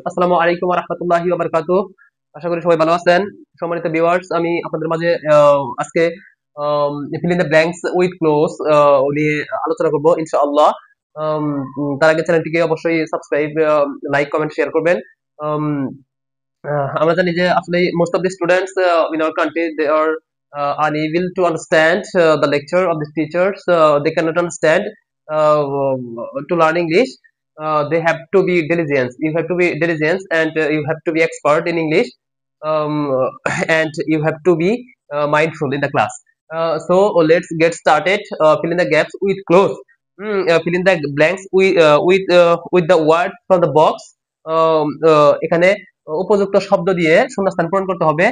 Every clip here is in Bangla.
আসসালামু আলাইকুম ওয়া রাহমাতুল্লাহি ওয়া বারাকাতুহু। আশা করি সবাই ভালো আছেন। সম্মানিত ভিউয়ার্স, আমি আপনাদের মাঝে আজকে fill in the blanks with close নিয়ে আলোচনা করব ইনশাআল্লাহ। আম, তার আগে চ্যানেলটিকে অবশ্যই সাবস্ক্রাইব, লাইক, কমেন্ট, শেয়ার করবেন। আম, আমরা জানি যে আসলে most of the students in our country they are unable to understand the lecture of the teachers. They cannot understand to learn English. They have to be diligent. You have to be diligent, and you have to be expert in English, um, and you have to be mindful in the class. So let's get started. Fill in the gaps with close. Fill in the blanks with the word from the box. এখানে উপযুক্ত শব্দ দিয়ে শূন্যস্থান পূরণ করতে হবে।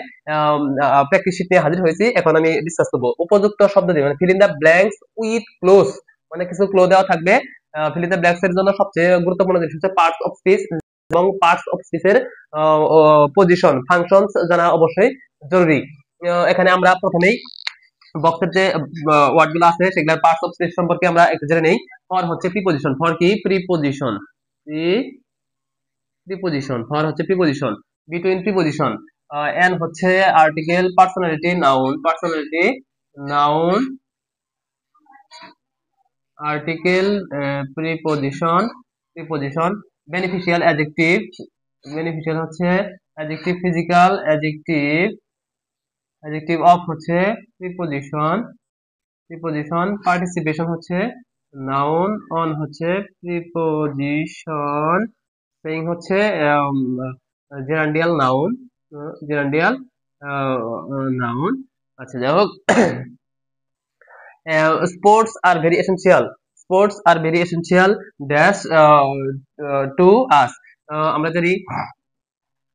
প্র্যাকটিস শিট নিয়ে হাজির হয়েছি, এখন আমি ডিসকাস করবো উপযুক্ত শব্দ দিয়ে, মানে fill in the blanks with close, মানে কিছু ক্লো দেওয়া থাকবে। ফিল ইন দ্য ব্ল্যাঙ্কস এর জন্য সবচেয়ে গুরুত্বপূর্ণ জিনিস হচ্ছে পার্টস অফ স্পিচ, এবং পার্টস অফ স্পিচের পজিশন, ফাংশনস জানা অবশ্যই জরুরি। এখানে আমরা প্রথমেই বক্সের যে ওয়ার্ড গুলো আছে সেগুলোর পার্টস অফ স্পিচ সম্পর্কে আমরা একটু জেনে নেই। ফর হচ্ছে প্রিপজিশন। ফর কি? প্রিপজিশন। প্রিপজিশন। ফর হচ্ছে প্রিপজিশন, বিটুইন প্রিপজিশন। এন হচ্ছে article, personality, noun. Personality, noun, article, preposition, preposition. Beneficial, adjective. Beneficial হচ্ছে adjective. Physical, adjective. Adjective of হচ্ছে প্রিপজিশন, প্রিপজিশন। পার্টিসিপেশন হচ্ছে নাউন। অন হচ্ছে প্রিপজিশন। সেইং হচ্ছে জেরান্ডিয়াল নাউন। Gerundial noun. আচ্ছা, যাই হোক। Sports are very essential. Sports are very essential dash to us. আমরা জানি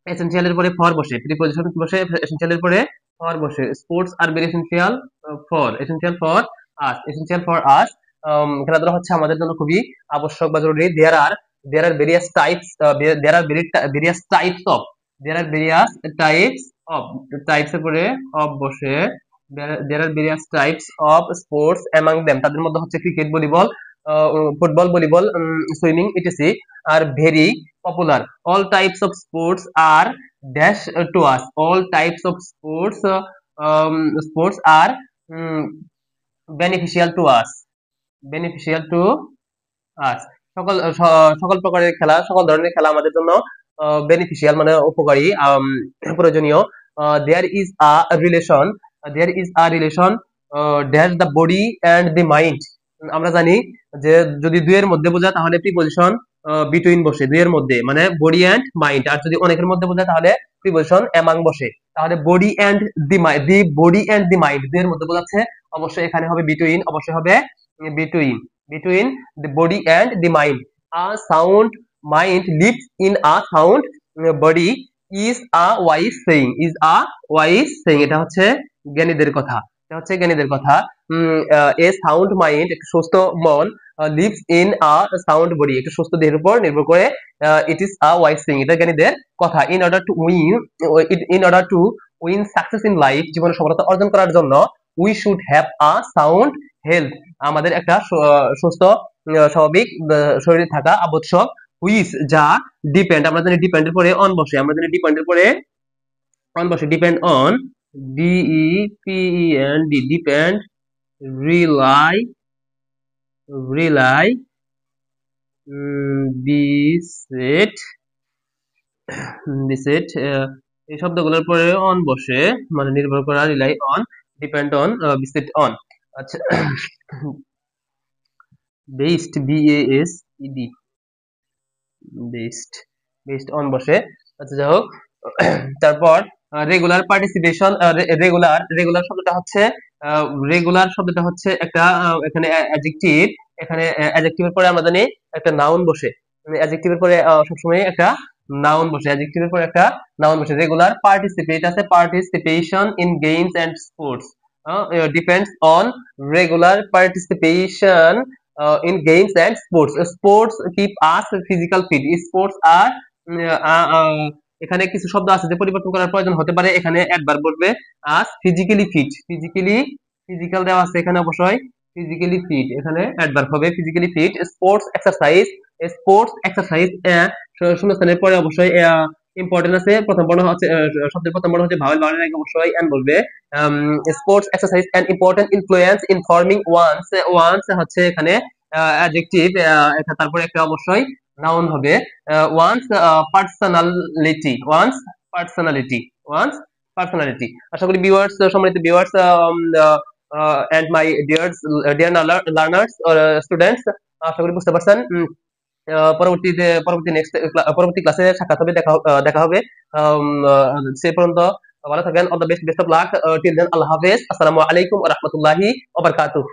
এসেনশিয়ালের পরে ফর বসে, প্রিপজিশন বসে, এসেনশিয়ালের পরে ফর বসে। Sports are very essential for, essential for us, essential for us. খেলাধুলা হচ্ছে আমাদের জন্য খুবই আবশ্যক বা জরুরি। There are various types, there are various types of, there are various types of, types এর পরে অফ বসে। There are various types of sports among them, তাদের মধ্যে হচ্ছে cricket, volleyball, football, volleyball, swimming, etc are very popular. All types of sports are dash to us. All types of sports are um, beneficial to us. Beneficial to us. সকল প্রকারের খেলা, সকল ধরনের খেলা আমাদের জন্য বেনিফিশিয়াল, মানে উপকারী, প্রয়োজনীয়। There is a relation, there is a relation dash the body and the mind. আমরা জানি যে যদি দুইয়ের মধ্যে বোঝায় তাহলে প্রিপজিশন বিটুইন বসে, দুইয়ের মধ্যে মানে বডি অ্যান্ড মাইন্ড। আর যদি অনেকের মধ্যে বোঝায় তাহলে প্রিপজিশন অ্যামাং বসে। তাহলে body and the body and the mind দুইয়ের মধ্যে বোঝাচ্ছে, অবশ্যই এখানে হবে বিটুইন, অবশ্যই হবে between, between the body and the mind. A sound mind lives in a sound body is a wise saying, is a wise saying. এটা হচ্ছে জ্ঞানীদের কথা, এটা হচ্ছে জ্ঞানীদের কথা। a sound mind, একটা সুস্থ মন, lives in a sound body, একটা সুস্থ দেহের উপর নির্ভর করে। it is a wise saying, এটা জ্ঞানীদের কথা। in order to win success in life, জীবনে সফলতা অর্জন করার জন্য we should have a sound health, আমাদের একটা সুস্থ স্বাভাবিক শরীরে থাকা আবশ্যক। হুইচ, যা ডিপেন্ড, আমরা জানি ডিপেন্ডের পরে অন বসে, আমরা জানি ডিপেন্ডের পরে অন বসে। Depend on, DEPEND, depend, rely, rely, beset, beset, এই শব্দগুলোর পরে অন বসে, মানে নির্ভর করা, rely on, depend on, beset on. আচ্ছা, based, BASED, based, based on বসে। আচ্ছা, যাই হোক। তারপর রেগুলার পার্টিসিপেশন। রেগুলার শব্দটা হচ্ছে, রেগুলার শব্দটা হচ্ছে একটা এখানে অ্যাডজেক্টিভ। এখানে অ্যাডজেক্টিভের পরে আমরা জানি একটা নাউন বসে, অ্যাডজেক্টিভের পরে সবসময় একটা নাউন বসে, অ্যাডজেক্টিভের পরে একটা নাউন বসে। রেগুলার পার্টিসিপেট আছে, participation in games and sports depends on regular participation in games and sports. Sports keep us physical fit. Sports are এখানে কিছু শব্দ আছে যে পরিবর্তন করার প্রয়োজন হতে পারে। এখানে একবার বলবে us physically fit, physically, physical দেওয়া আছে এখানে, অবশ্যই ফিজিক্যালি ফিট, এখানে অ্যাডভার্ব হবে physically fit. Sports exercise, sports exercise শূন্যস্থানের পরে অবশ্যই ইম্পর্টেন্ট আছে। প্রথম বর্ণ হচ্ছে শব্দের প্রথম বর্ণ হচ্ছে ভাওয়েল, ভাওয়েলের আগে অবশ্যই এন বলবে। Sports exercise and important influence in forming one's, one's হচ্ছে এখানে অ্যাডজেক্টিভ, তারপরে একটা অবশ্যই নাউন হবে। One's personality, one's personality, one's personality. আশা করি ভিউয়ার্স, সম্মানিত viewers and my dear learners students, আশা করি বুঝতে পারছেন। পরবর্তী ক্লাসে সাক্ষাৎ হবে, দেখা হবে। সে পর্যন্ত ভালো থাকেন। All the best, best of luck. Till then, আল্লাহ হাফেজ। আসসালামু আলাইকুম ওয়া রাহমাতুল্লাহি ওয়া বারাকাতুহু।